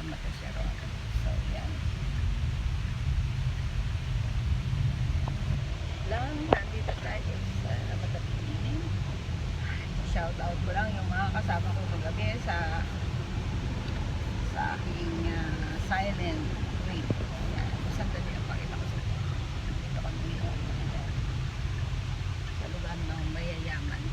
kasama ko siya ron. So yan lang, nandito tayo sa Matapining. Shout out ko lang yung mga kasama ko kagabi sa aking silent trip. Yan, sandali ang pakita ko sa dito kami sa lugar ng mayayaman.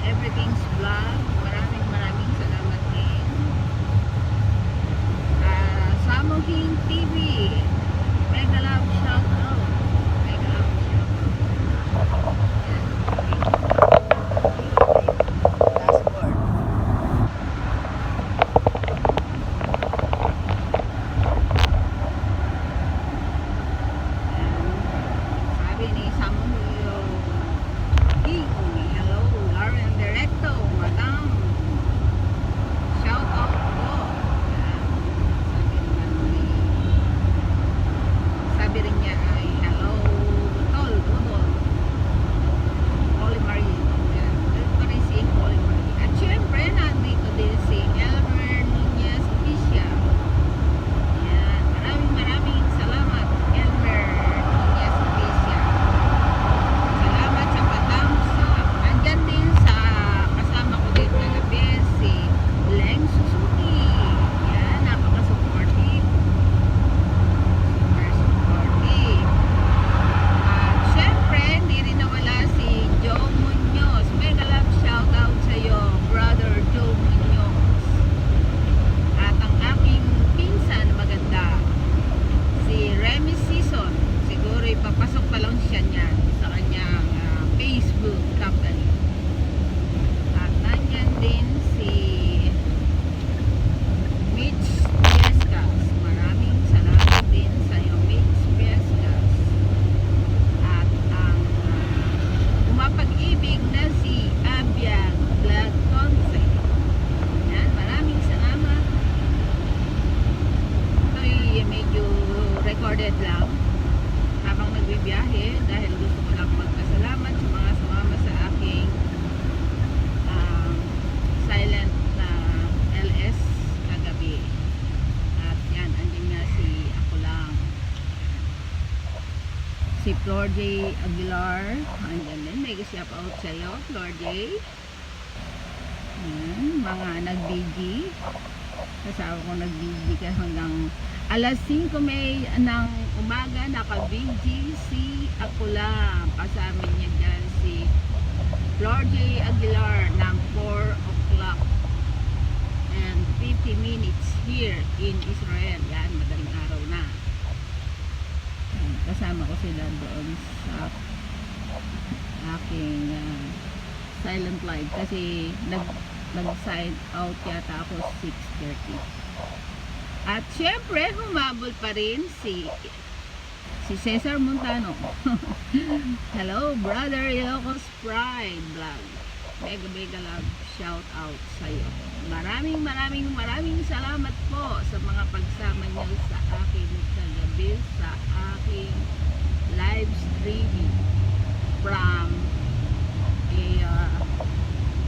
Everything's vlog. Maraming salamat din. Samuhin TV. Mega love shout out. Mega love shout out. Dashboard. Sabi ni Samuel hello, Lauren Directo, Madam. Shout out po. Sabi rin niya ay hello, Tol, Budol. Holy Marie. Dito rin si Holy Marie. At syempre, nandito din si Elmer Nunez Official. Yan. Maraming salamat, Elmer Nunez Official. Salamat sa patams. Andyan din sa kasama ko din na gabi si Leng Suzuki. Yan, napaka-supportive. Super supportive. At syempre, hindi rin nawala si Joe Munoz. Mega love shoutout sa iyo, brother Joe Munoz. At ang aking pinsan na maganda, si Remy Season. Siguro ipapasok pa lang siya niyan sa kanyang Facebook company. At nandiyan din si Mitch Piescas. Maraming salamat din sa iyo, Mitch Piescas. At ang umapag-ibig na si Abiang Vlog Conce. Yan, maraming salamat. Ito'y medyo recorded lang habang nagbibiyahe dahil gusto ko lang magpasalamat sa mga sumama sa aking silent na LS kagabi. At yan, andyan nga si ako lang. Si Flor J. Aguilar. Andyan din. May shout out sa iyo, Flor J. Yan, mga nag-BG. Kasama ko nag-BG ka hanggang alas 5 May ng umaga. Naka-BG si ako lang. Kasama niya dyan si Flor J. Aguilar ng 4 o'clock and 50 minutes here in Israel. Yan, madaling araw na. kasama ko sila doon sa aking silent live kasi nag-sign out yata ako 6:30. At syempre humabol pa rin si Cesar Montano. Hello brother, Ilocos Pride Vlog. Mega love shout out sa iyo. Maraming salamat po sa mga pagsama niyo sa akin kagabi sa aking live streaming from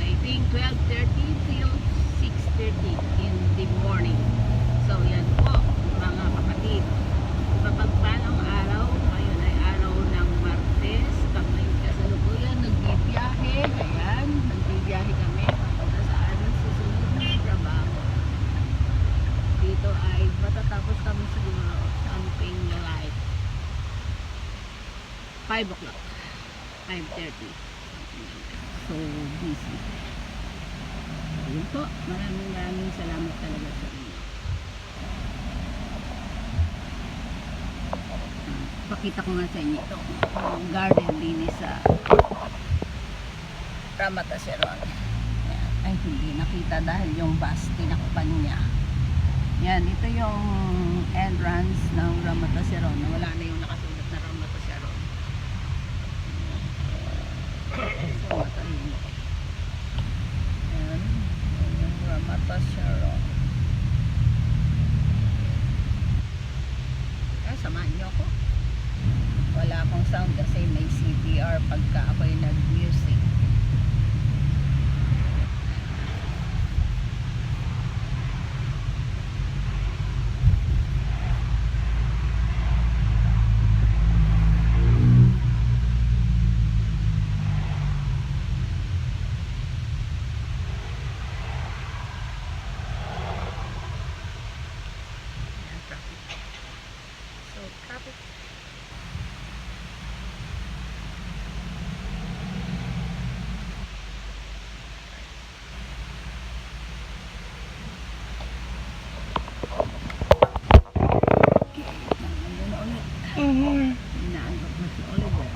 I think 12:30 till 6:30 in the morning. So yan po mga kapatid, mapagpalang araw. Ngayon ay araw ng Martes. Kami kasalukuyan nagbibiyahe. Ayan, nagbibiyahe kami papunta sa aming susunod na trabaho. Dito ay matatapos kami siguro something like 5 o'clock, 5:30. So busy. Yun po, maraming salamat talaga sa inyo. Pakita ko nga sa inyo ito, garden din sa Ramataceron. Ay, hindi nakita dahil yung bus tinakpan niya. Yan, ito yung entrance ng Ramataceron. Wala na yung nakasulat na Ramataceron. So, matahimik. Yan, yung Ramataceron. Samahan niyo ako. Wala akong sound kasi may CPR pagka ako'y nag-music. Traffic. Inaantok na si Oliver.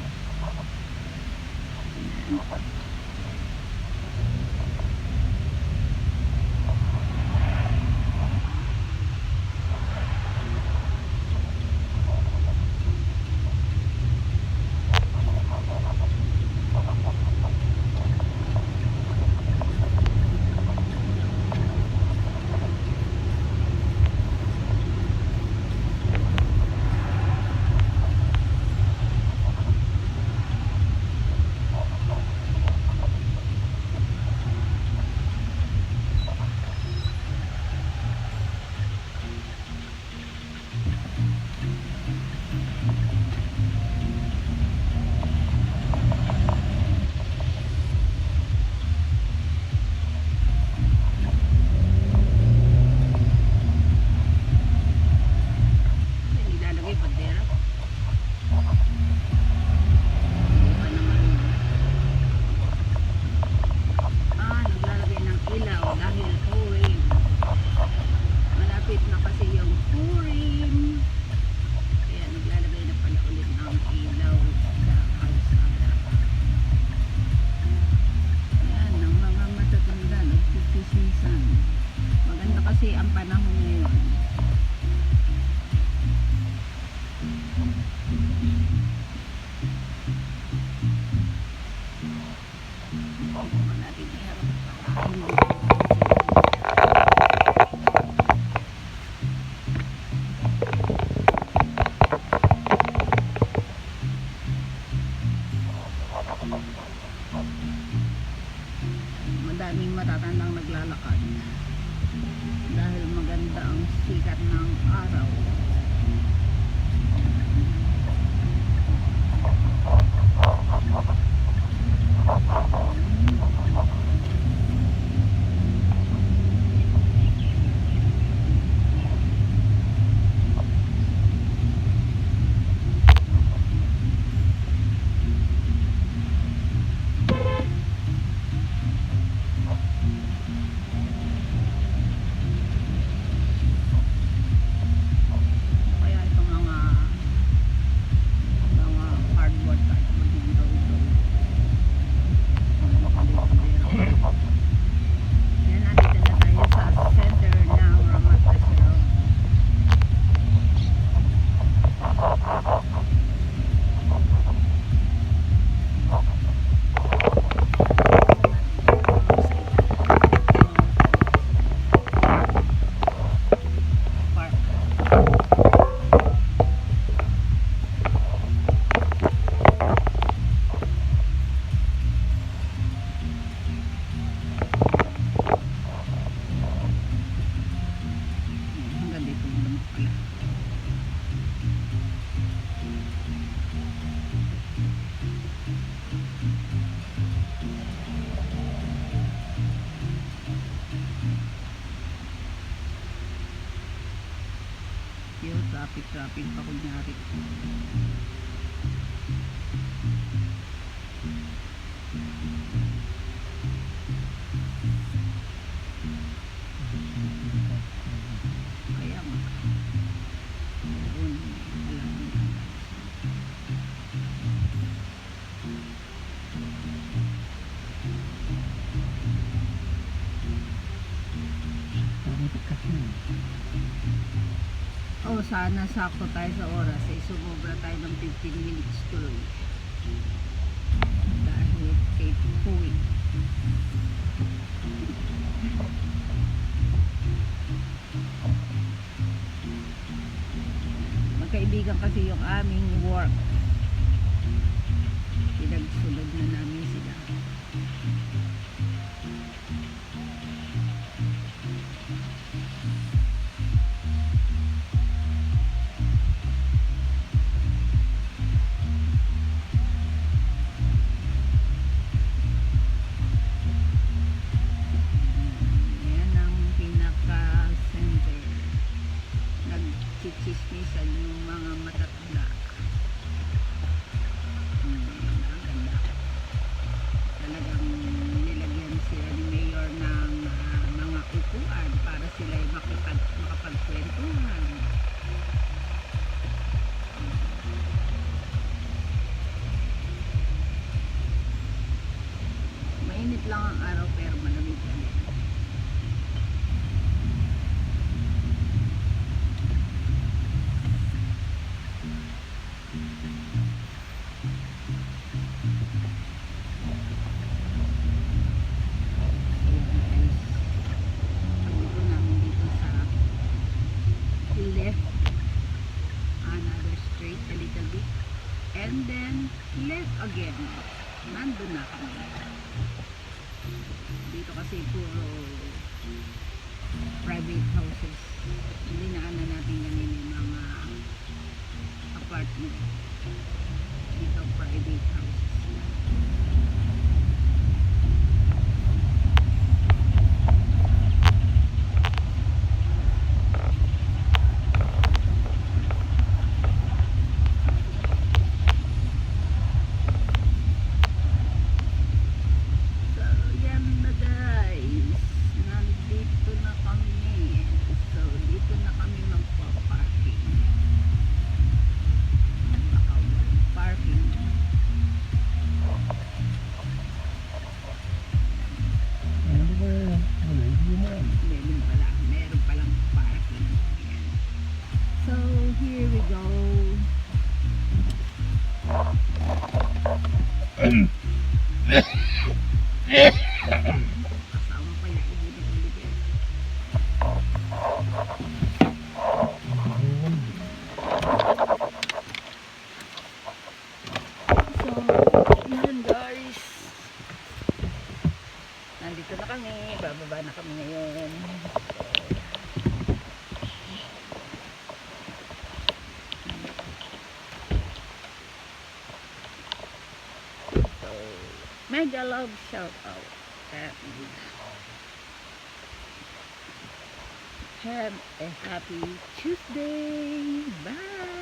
Hanggang dito lang pala. Yung traffic pa kunyari. Kaya nga. Doon, alam mo na. Oh, sana sakto tayo sa oras. Sumobra tayo ng 15 minutes tuloy. Dahil kay Puwi. Magkaibigan kasi yung aming work. Pinagsunod na namin sila. Yan ang pinaka-center. Nagchichismisan yung mga matatanda. Ang ganda. Talagang nilagyan sila ni Mayor ng mga upuan para sila ay makapagkwentuhan. Mainit lang ang araw pero malamig na din. Pagdito namin dito sa left another straight a little bit and then left again. Nandun na kami. Dito kasi puro private houses. Hindi na natin ganun yung mga apartment. Dito private houses lang. So, yan na guys. Nandito na kami. So, dito na kami magpa-parking. Baka walang parking. Meron palang parking. Ayan. So, here we go. Kasama pa yung ulit-ulit. So, yan guys. Nandito na kami. Bababa na kami ngayon. So, mega love shout out. Have a happy Tuesday. Bye.